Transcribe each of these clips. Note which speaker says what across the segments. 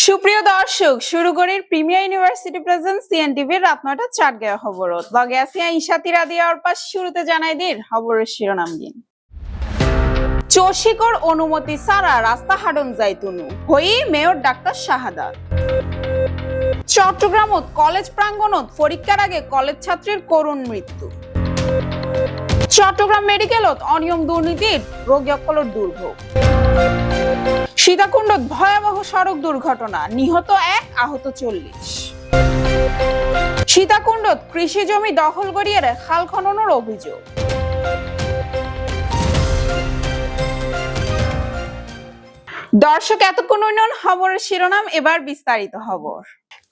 Speaker 1: সুপ্রিয় দর্শক, শুরু করি প্রিমিয়ার ইউনিভার্সিটি প্রেজেন্ট সিএনটিভির রাত ৯টা ৪ খবরত লগে আছে ইশাতি রাদিয়া অর্পাস। শুরুতে জানাই দিন খবরের শিরোনাম দিন। চৌশিকর অনুমতি ছাড়া রাস্তা হাঁটন যাইতুনু হই মেয়র ডাক্তার শাহাদাত। চট্টগ্রামত কলেজ প্রাঙ্গণত পরীক্ষার আগে কলেজ ছাত্রীর করুণ মৃত্যু। চট্টগ্রাম মেডিকেলত অনিয়ম দুর্নীতির রোগীসকলের দুর্ভোগ। সীতাকুণ্ডত ভয়াবহ সড়ক দুর্ঘটনা, নিহত ১, আহত ৪০। সীতাকুণ্ডত কৃষি জমি দখল করিয়ে খাল খননের অভিযোগ। দর্শক, এতক্ষণ উন্নয়ন খবরের শিরোনাম, এবার বিস্তারিত খবর।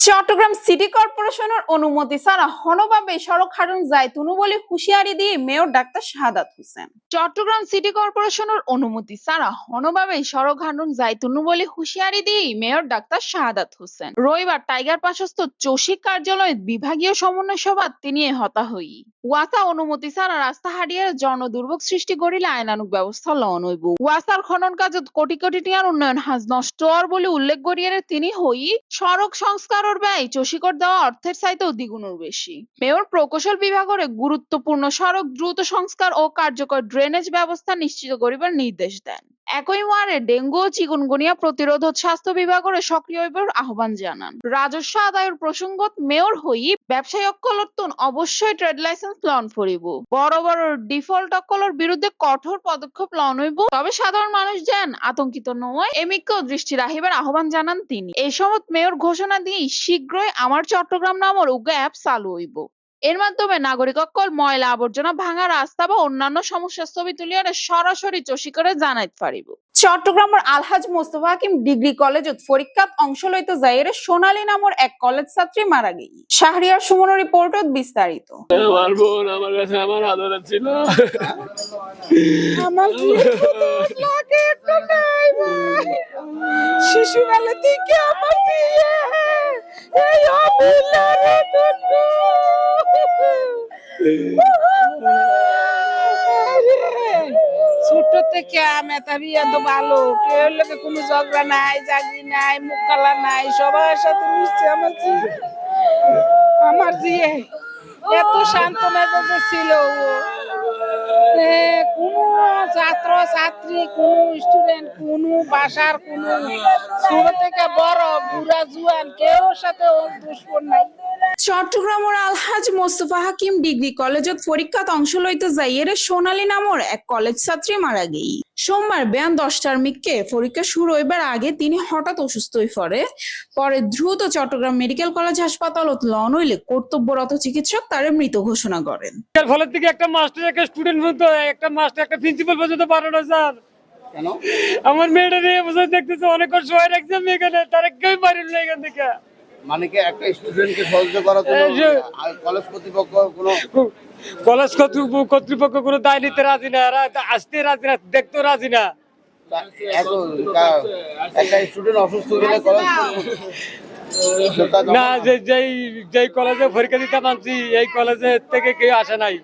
Speaker 1: চট্টগ্রাম সিটি কর্পোরেশনের অনুমতি ছাড়া হনভাবে সড়ক হাঁটন যাইতুনু বলে হুঁশিয়ারি দিয়ে mayor doctor Shahadat Hossain. Chittagong city কর্পোরেশনের অনুমতি ছাড়া হনভাবে সড়ক হাঁটন যাইতুনু বলে হুঁশিয়ারি দিয়ে মেয়র ডাক্তার শাহাদাত হোসেন রবিবার টাইগার পাশস্থ চৌশিক কার্যালয়ে বিভাগীয় সমন্বয় সভাত তিনি হতা হই ওয়াসা অনুমতি ছাড়া রাস্তা হারিয়ে জনদুর্ভোগ সৃষ্টি করিলে আইনানুগ ব্যবস্থা লওয়া হইব। ওয়াসার খনন কাজত কোটি কোটি টাকার উন্নয়ন হাজ নষ্ট হওয়ার বলে উল্লেখ করিয়ে তিনি হই সড়ক সংস্কার ব্যয় চৌশিকর দেওয়া অর্থের চাইতেও দ্বিগুণের বেশি। মেয়র প্রকৌশল বিভাগের গুরুত্বপূর্ণ সড়ক দ্রুত সংস্কার ও কার্যকর ড্রেনেজ ব্যবস্থা নিশ্চিত করিবার নির্দেশ দেন। একই ওয়ার্ডে ডেঙ্গু ও চিকুনগুনিয়া প্রতিরোধ স্বাস্থ্য বিভাগের সক্রিয় হইবার আহ্বান জানান। রাজস্ব আদায়ের প্রসঙ্গত মেয়র হই ব্যবসায়ী অকলতুন অবশ্যই ট্রেড লাইসেন্স লন করিব। বড় বড় ডিফল্ট অকলের বিরুদ্ধে কঠোর পদক্ষেপ লন হইব, তবে সাধারণ মানুষ যেন আতঙ্কিত নয় এমিককেও দৃষ্টি রাখিবার আহ্বান জানান তিনি। এই সময় মেয়র ঘোষণা দিয়ে শীঘ্রই আমার চট্টগ্রাম নামের উগ্র অ্যাপ চালু হইব। এর মাধ্যমে নাগরিক অকল ময়লা আবর্জনা ভাঙা রাস্তা বা অন্যান্য সমস্যা ছবি তুলিয়ে সরাসরি চৌশিকরে জানাইতে পারিব। চট্টগ্রামের আলহাজ মোস্তফা হাকিম ডিগ্রি কলেজত পরীক্ষাত অংশ লইতে যাইয়ে সোনালী নামের এক কলেজ ছাত্রী মারা গেই। শাহরিয়ার সুমনের রিপোর্টত বিস্তারিত।
Speaker 2: আমার বোন আমার কাছে আমার আদর ছিল।
Speaker 1: শিশুকালে থেকে আমার বিয়ে, এই অবিলরে ছোট থেকে আমি বিয়ে তো ভালো, কেউ লোকে কোনো ঝগড়া নাই, জাগি নাই, মুখ কালা নাই, সবার সাথে মিশছে। আমার জিয়ে এত শান্ত মেজাজে ছিল। কোনো ছাত্র ছাত্রী, কোনো স্টুডেন্ট, কোনো বাসার কোনো ছোট থেকে বড় বুড়া জুয়ান কেউ সাথে দুশ্মন নাই। চট্টগ্রামের আলহাজ মোস্তফা হাকিম ডিগ্রি কলেজত পরীক্ষাত অংশ লইতে যাইয়ে সোনালী নামের এক কলেজ ছাত্রী মারা গেই। সোমবার বেয়ান 10টার মিকে পরীক্ষা শুরু হইবার আগে তিনি হঠাৎ অসুস্থ হয়ে পরে দ্রুত চট্টগ্রাম মেডিকেল কলেজ হাসপাতালত লন হইলে কর্তব্যরত চিকিৎসক তারে মৃত ঘোষণা করেন।
Speaker 2: ফলের থেকে একটা মাস্টার, একটা স্টুডেন্ট পর্যন্ত, একটা মাস্টার, একটা প্রিন্সিপাল পর্যন্ত পারো না স্যার। কেন? আমার মেয়েটা নিয়ে বসে দেখতেছে অনেক সময় রাখছে আমি এখানে, তারা কেউ পারিল না এখান থেকে।
Speaker 3: মানে কি একটা স্টুডেন্টকে সহযোগিতা করার জন্য কলেজ কর্তৃপক্ষ
Speaker 2: কোনো দায় নিতে রাজি না, আসতে রাজি না, দেখতে রাজি না।
Speaker 3: একটা স্টুডেন্ট অসুস্থ হলে কলেজ
Speaker 2: না, যেই কলেজে পরীক্ষা দিতে মানছি এই কলেজে থেকে কেউ আসে নাই।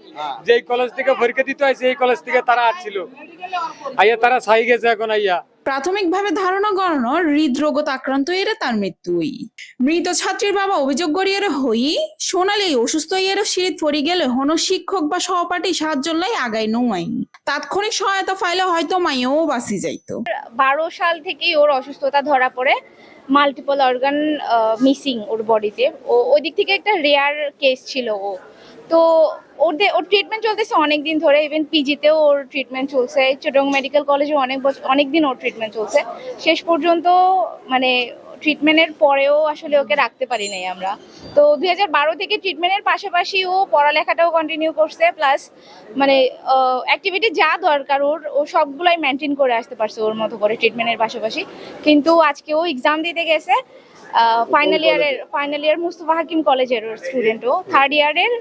Speaker 2: যেই কলেজ থেকে পরীক্ষা দিতে হয়েছে এই কলেজ থেকে তারা আসছিল, আইয়া তারা ছাই গেছে এখন আইয়া।
Speaker 1: প্রাথমিকভাবে ধারণা করানো হৃদরোগত আক্রান্ত এর তার মৃত্যুই। মৃত ছাত্রীর বাবা অভিযোগ করিয়ে হই সোনালী অসুস্থ ইয়ের সিঁড়ি পড়ি গেলে হন শিক্ষক বা সহপাঠী সাহায্য লাই আগাই নয় তাৎক্ষণিক সহায়তা পাইলে হয়তো মাইয়াও বাঁচি যাইতো।
Speaker 4: 12 সাল থেকেই ওর অসুস্থতা ধরা পড়ে, মাল্টিপল অর্গান মিসিং ওর বডিতে। ওই দিক থেকে একটা রেয়ার কেস ছিল ও। তো ওর ট্রিটমেন্ট চলতেছে অনেকদিন ধরে, ইভেন পিজিতেও ওর ট্রিটমেন্ট চলছে, চট্টগ্রাম মেডিকেল কলেজে অনেকদিন ওর ট্রিটমেন্ট চলছে। শেষ পর্যন্ত মানে ট্রিটমেন্টের পরেও আসলে ওকে রাখতে পারি নাই আমরা। তো 2012 থেকে ট্রিটমেন্টের পাশাপাশি ও পড়ালেখাটাও কন্টিনিউ করছে, প্লাস মানে অ্যাক্টিভিটি যা দরকার ও সবগুলাই মেনটেন করে আসতে পারছে ওর মতো করে ট্রিটমেন্টের পাশাপাশি। কিন্তু আজকে ও এক্সাম দিতে গেছে, ফাইনাল ইয়ার মুস্তফা হাকিম কলেজের স্টুডেন্ট, ও থার্ড ইয়ারের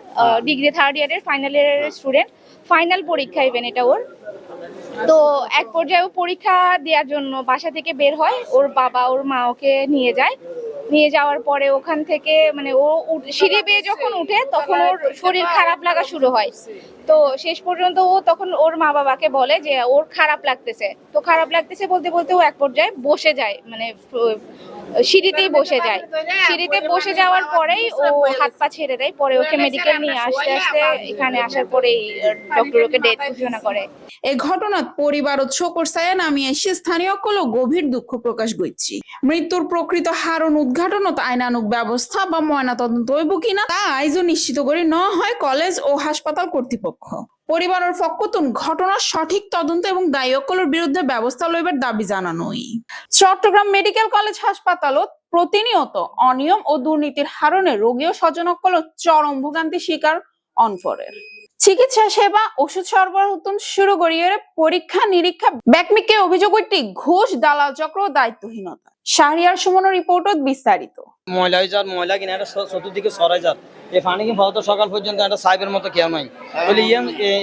Speaker 4: ডিগ্রি থার্ড ইয়ারের ফাইনাল ইয়ারের স্টুডেন্ট। ফাইনাল পরীক্ষা ইভেন এটা ওর। তো এক পর্যায়ে ও পরীক্ষা দেওয়ার জন্য বাসা থেকে বের হয়, ওর বাবা ওর মা ওকে নিয়ে যাওয়ার পরে ওখান থেকে মানে ও সিঁড়ি বেয়ে যখন উঠে তখন ওর শরীর খারাপ লাগা শুরু হয়। তো শেষ পর্যন্ত ও তখন ওর মা বাবাকে বলে যে ওর খারাপ লাগতেছে, তো খারাপ লাগতেছে বলতে বলতে ও এক পর্যায়ে বসে যায়, মানে সিঁড়িতেই বসে যায়। সিঁড়িতে বসে যাওয়ার পরেই ও হাত পা ছেড়ে দেয়। পরে ওকে মেডিকেল নিয়ে আসতে আসতে এখানে আসার পরেই ডক্টর ওকে ডেথ ঘোষণা করে।
Speaker 1: এই ঘটনাত পরিবার ও ছোকর ছায়া নামি এসে স্থানীয় সকল গভীর দুঃখ প্রকাশ করছি। মৃত্যুর প্রকৃত হারণ উদ্ঘাটনত আইনানুগ ব্যবস্থা বা ময়নাতদন্ত হইব কিনা তা আইজও নিশ্চিত করে ন হয় কলেজ ও হাসপাতাল কর্তৃপক্ষ। পরিবারের পক্ষতুন ঘটনার সঠিক তদন্ত এবং দায়ী সকলের বিরুদ্ধে ব্যবস্থা লইবার দাবি জানানোই। চট্টগ্রাম মেডিকেল কলেজ হাসপাতালত প্রতিনিয়ত অনিয়ম ও দুর্নীতির হারণে রোগী ও স্বজনসকল চরম ভোগান্তি শিকার অনফরের। চিকিৎসা সেবা ওষুধ সরবরাহ শুরু করিয়ে পরীক্ষা নিরীক্ষা ব্যাকমিকে অভিযোগ একটি ঘুষ দালাল চক্র দায়িত্বহীনতা। শাহরিয়ার সুমনের রিপোর্টত বিস্তারিত।
Speaker 5: ময়লা হয়ে যার ময়লা কিনা এটা চতুর্দিকে সরাই যার এই পানি কি ভরত সকাল পর্যন্ত একটা সাইবের মতো কেউ নাই। তাহলে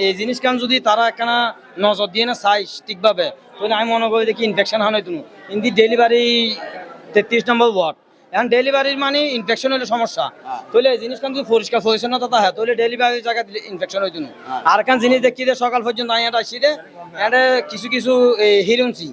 Speaker 5: এই জিনিস কান যদি তারা একখানা নজর দিয়ে না চাই ঠিকভাবে, তাহলে আমি মনে করি দেখি ইনফেকশন হয় নাই তুমি ইন্দি ডেলিভারি 33 নম্বর ওয়ার্ড এখন ডেলিভারির মানে ইনফেকশন হলে সমস্যা। তাহলে এই জিনিস কান যদি পরিষ্কার পরিচ্ছন্নতা থাকে তাহলে ডেলিভারির জায়গায় ইনফেকশন হইতো না। আর কান জিনিস দেখি সকাল পর্যন্ত আমি এটা আসি এটা কিছু কিছু হিরুনসি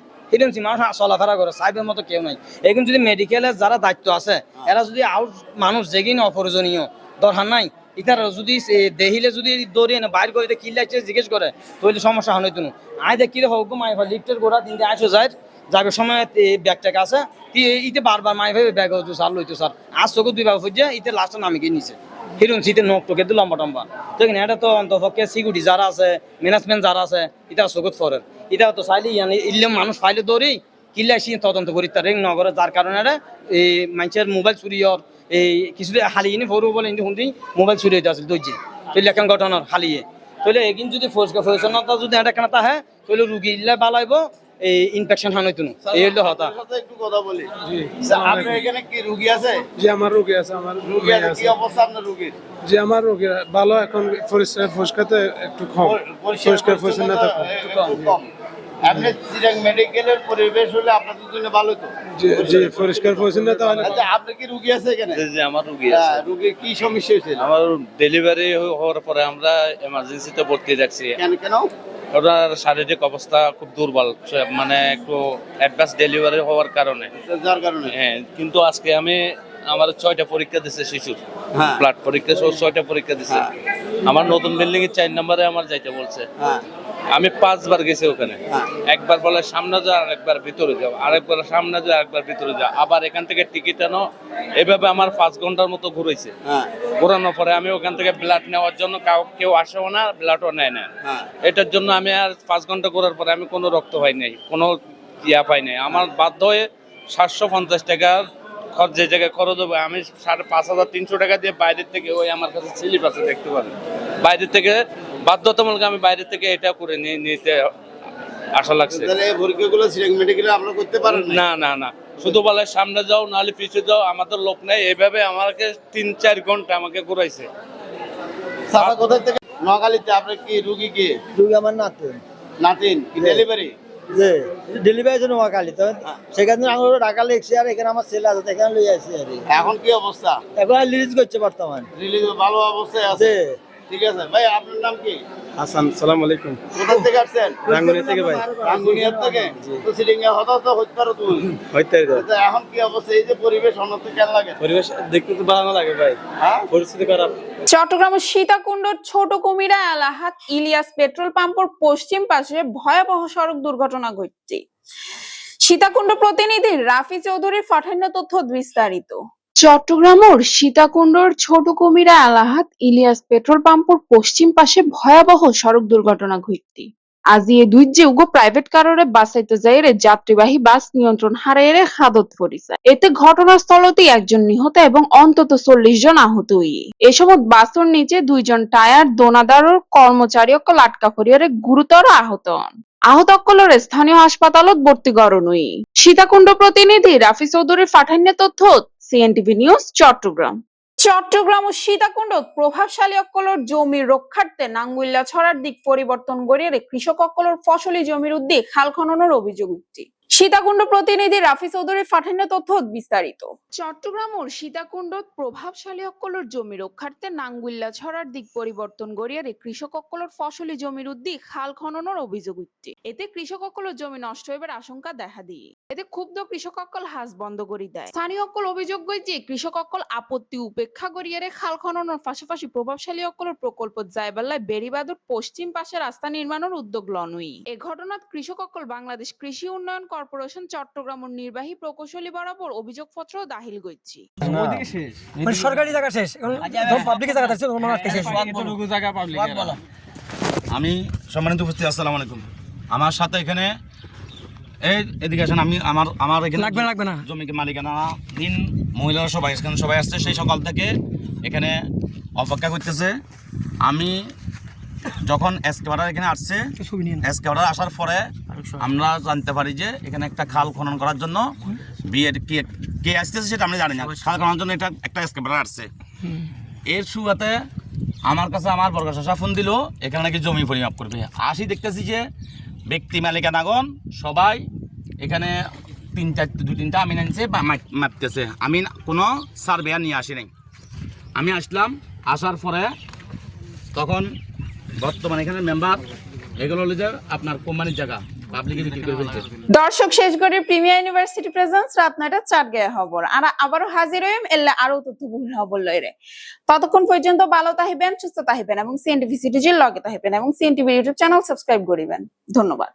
Speaker 5: মানুষ চলাফেরা করে সাইবের মতো কেউ নাই। এখন যদি মেডিকেলের যারা দায়িত্ব আছে এরা যদি আউট মানুষ যেগিন অপ্রয়োজনীয় দরকার নাই ইতার যদি দেখিলে যদি দৌড়িয়ে না বাইর করে কি লাগছে জিজ্ঞেস করে তাহলে সমস্যা হয় না। আয় দেখি হোক মাই লিফটের গোড়া তিনটে আইসো যায় যাবে সময় ব্যাগটাকে আছে ইতে বারবার মাই ভাবে ব্যাগ হতো স্যার লইতো স্যার আজ চোখে দুই ভাগ হচ্ছে ইতে লাস্টে নামে গিয়ে নিছে হিরুন শীতের নখ টোকে তো লম্বা টম্বা। তো এখানে এটা তো অন্তপক্ষে সিকিউরিটি যারা আছে ম্যানেজমেন্ট যারা আছে এটা চোখত ফরেন এটা তো চাইলে ইলে মানুষ ফাইলে দৌড়ি কিল্লা এসে তদন্ত করি তার রিং নগরে যার কারণে এই মানুষের মোবাইল চুরি হওয়ার এই কিছু হালিয়ে ফরু বলে শুনতে মোবাইল চুরি হইতে আসলে দৈর্য তাহলে এখন ঘটনার হালিয়ে তাহলে এগিন যদি পরিচ্ছন্নতা যদি এটা কেনা তাহে তাহলে রুগী ইল্লা বালাইব এই ইনফেকশন হান হইতো না। এই হলো হতা।
Speaker 3: একটু কথা বলি, আপনার এখানে কি রোগী আছে?
Speaker 6: জি আমার রোগী আছে, আমার
Speaker 3: রোগী আছে, কি অবস্থা আপনার রোগীর?
Speaker 6: জি আমার রোগী ভালো, এখন পরিষ্কারতে একটু কম, পরিষ্কার পরিচ্ছন্নতা
Speaker 3: কম। আপনি চিরাং মেডিকেলের পরিবেশ হলে আপনাদের জন্য ভালো তো?
Speaker 6: জি পরিষ্কার পরিচ্ছন্নতা হলে।
Speaker 3: আচ্ছা আপনার কি রোগী আছে এখানে?
Speaker 7: জি আমার রোগী আছে।
Speaker 3: রোগীর কি সমস্যা হয়েছিল?
Speaker 7: আমার ডেলিভারি হওয়ার পরে আমরা এমার্জেন্সিতে ভর্তি রাখছি।
Speaker 3: কেন?
Speaker 7: ওনার শারীরিক অবস্থা খুব দুর্বল, মানে একটু অ্যাডভান্স ডেলিভারি হওয়ার কারণে।
Speaker 3: যার কারণে
Speaker 7: হ্যাঁ, কিন্তু আজকে আমি আমার 6টা পরীক্ষা দিছে শিশুর,
Speaker 3: হ্যাঁ
Speaker 7: ব্লাড পরীক্ষা সহ 6টা পরীক্ষা দিছে। আমার নতুন বিল্ডিং এর 4 নম্বরে আমার যাইতে বলছে।
Speaker 3: হ্যাঁ
Speaker 7: আমি 5 বার গেছি ওখানে। একবার বলে সামনে যাও, আরেকবার ভিতরে যাও, আরেকবার সামনে যাও, আরেকবার ভিতরে যাও, আবার এখান থেকে টিকিট আনো। এভাবে আমার 5 ঘন্টার মতো ঘুরেছে। ঘোরানোর পরে আমি ওখান থেকে ব্লাড নেওয়ার জন্য কেউ আসেও না, ব্লাডও নেয় না। এটার জন্য আমি আর 5 ঘন্টা ঘোরার পরে আমি কোনো রক্ত পাই নাই, কোনো ইয়া পাই নাই। আমার বাধ্য হয়ে 750 টাকার যে জায়গায় খরচ হবে আমি 5,300 টাকা দিয়ে বাইরের থেকে ওই আমার কাছে স্লিপ আছে দেখতে পারেন, বাইরের থেকে বাধ্যতামূলক আমি বাইরে থেকে এটা করে নিতে আশা লাগছে।
Speaker 3: তাহলে এই পরীক্ষাগুলো চিরাং মেডিকেলে আপনারা করতে পারেন
Speaker 7: না না না, শুধু বলে সামনে যাও নাহলে পিছিয়ে যাও, আমাদের লোক নেই। এইভাবে আমাকে 3-4 ঘন্টা আমাকে ঘুরাইছে।
Speaker 3: সাফা কোথায় থেকে? নোয়াখালীতে। আপনার কি রোগী কি?
Speaker 5: রোগী আমার নাতিন।
Speaker 3: নাতিন কি ডেলিভারি?
Speaker 5: যে ডেলিভারি জন্য নোয়াখালী, তো সেখানে আমরা ঢাকা লেগছি আর এখানে আমার ছেলে আছে, এখানে লই আসি আর
Speaker 3: এখন কি অবস্থা?
Speaker 5: এখন রিলিজ করছে বর্তমান।
Speaker 3: রিলিজ ভালো অবস্থায় আছে? ঠিক আছে ভাই, আপনার নাম কি?
Speaker 6: হাসান। আসসালামু আলাইকুম।
Speaker 3: কোথা থেকে আসছেন?
Speaker 6: রাঙ্গুনিয়া থেকে ভাই।
Speaker 3: রাঙ্গুনিয়া থেকে? তো সিটিংয়ে হঠাৎ হইতে পারো তুমি?
Speaker 6: হইতে
Speaker 3: তো এখন কি অবস্থা? এই যে পরিবেশ অন্যত্র কেন লাগে?
Speaker 6: পরিবেশ দেখতে তো ভালো লাগে ভাই,
Speaker 3: হ্যাঁ
Speaker 6: পরিস্থিতি খারাপ।
Speaker 1: চট্টগ্রামের সীতাকুণ্ডর ছোট কুমিরা এলাহাত ইলিয়াস পেট্রোল পাম্পের পশ্চিম পাশে ভয়াবহ সড়ক দুর্ঘটনা ঘটছে। সীতাকুণ্ড প্রতিনিধি রাফি চৌধুরীর পাঠানো তথ্য বিস্তারিত। চট্টগ্রামের সীতাকুণ্ডর ছোট কুমিরা এলাহাত ইলিয়াস পেট্রোল পাম্পের পশ্চিম পাশে ভয়াবহ সড়ক দুর্ঘটনা ঘটছে। আজি এই দুই যুগ প্রাইভেট কাররে বাসাইতে যাইরে যাত্রীবাহী বাস নিয়ন্ত্রণ হারাইরে খাদত পড়িছে। এতে ঘটনাস্থলতেই একজন নিহত এবং অন্তত 40 জন আহত হইয়ে। এ সময় বাসের নিচে 2 জন টায়ার দোনাদারর কর্মচারী অকল আটকা পড়িয়ারে গুরুতর আহত হন। আহত অকলরে স্থানীয় হাসপাতালত ভর্তি করণ হই। সীতাকুণ্ড প্রতিনিধি রাফি চৌধুরীর পাঠান্য তথ্য সিএনটিভি নিউজ চট্টগ্রাম। চট্টগ্রাম ও সীতাকুণ্ড প্রভাবশালী অকলর জমির রক্ষার্থে নাঙ্গুইল্লা ছড়ার দিক পরিবর্তন করিয়ে কৃষক অকলর ফসলি জমির উদ্যোগ খাল খননের অভিযোগ উঠছে। সীতাকুণ্ড প্রতিনিধি রাফি চৌধুরী পাঠানো তথ্য বিস্তারিত। চট্টগ্রাম ও সীতাকুণ্ড প্রভাবশালী অক্কলর জমি রক্ষার্থে নাঙ্গুল্লা ছড়ার দিক পরিবর্তন গড়িয়ারে কৃষক অক্কলর ফসলি জমির উদ্দিক খাল খননের অভিযোগ উঠছে। এতে কৃষক অক্কলর জমি নষ্ট হইবার আশঙ্কা দেখা দিয়ে এতে ক্ষুব্ধ কৃষক অক্কল হাজ বন্ধ করে দেয়। স্থানীয় অক্কল অভিযোগ যে কৃষক অক্কল আপত্তি উপেক্ষা গড়িয়ারে খাল খননের পাশাপাশি প্রভাবশালী অক্কলর প্রকল্প যাইবাল্লায় বেড়িবাঁধর পশ্চিম পাশে রাস্তা নির্মাণের উদ্যোগ লনই। এ ঘটনাত কৃষক অক্কল বাংলাদেশ কৃষি উন্নয়ন কর্পোরেশন চট্টগ্রামের নির্বাহী প্রকৌশলী বরাবর অভিযোগপত্র দাখিল করছি।
Speaker 8: সরকারি জায়গা শেষ, পাবলিক জায়গা আছে,
Speaker 9: আমি সম্মানিত উপস্থিত, আসসালামু আলাইকুম। আমার সাথে এখানে এদিকে আসেন, আমি আমার এখানে লাগবে না জমিকে মালিকানা দিন মহিলারা সবাই এখানে সবাই আসছে, সেই সকাল থেকে এখানে অপেক্ষা করতেছে। আমি যখন এসকেবারা এখানে আসছে, এসকেবারা আসার পরে আমরা জানতে পারি যে এখানে একটা খাল খনন করার জন্য বিয়ের কে আসতেছে সেটা আমরা জানি না। খাল খননের জন্য এটা একটা এসকেবারা আসছে। এর শুরুতে আমার কাছে আমার বর্গা শাসা ফোন দিল, এখানে নাকি জমি পরিমাপ করবে। আসি দেখতেছি যে ব্যক্তি মালিকানাগণ সবাই এখানে দু তিনটা আমি আনছে বা মাপতেছে। আমি কোনো সার্ভেয়ার নিয়ে আসি নাই। আমি আসলাম, আসার পরে তখন বর্তমানে এখানে মেম্বার এগুলো হলো যে আপনার কোম্পানির জায়গা পাবলিকে বিক্রি করে ফেলছে।
Speaker 1: দর্শক শেষ করে প্রিমিয়ার ইউনিভার্সিটি প্রেজেন্স রাত 9টা 4 গায়ে খবর আর আবারও হাজির হইম এলে আরো তথ্যবহুল খবর লইরে। ততক্ষণ পর্যন্ত ভালো তাহিবেন, সুস্থ তাহিবেন এবং সিএনটিভি সিটিজির লগে তাহিবেন এবং সিএনটিভি ইউটিউব চ্যানেল সাবস্ক্রাইব করিবেন। ধন্যবাদ।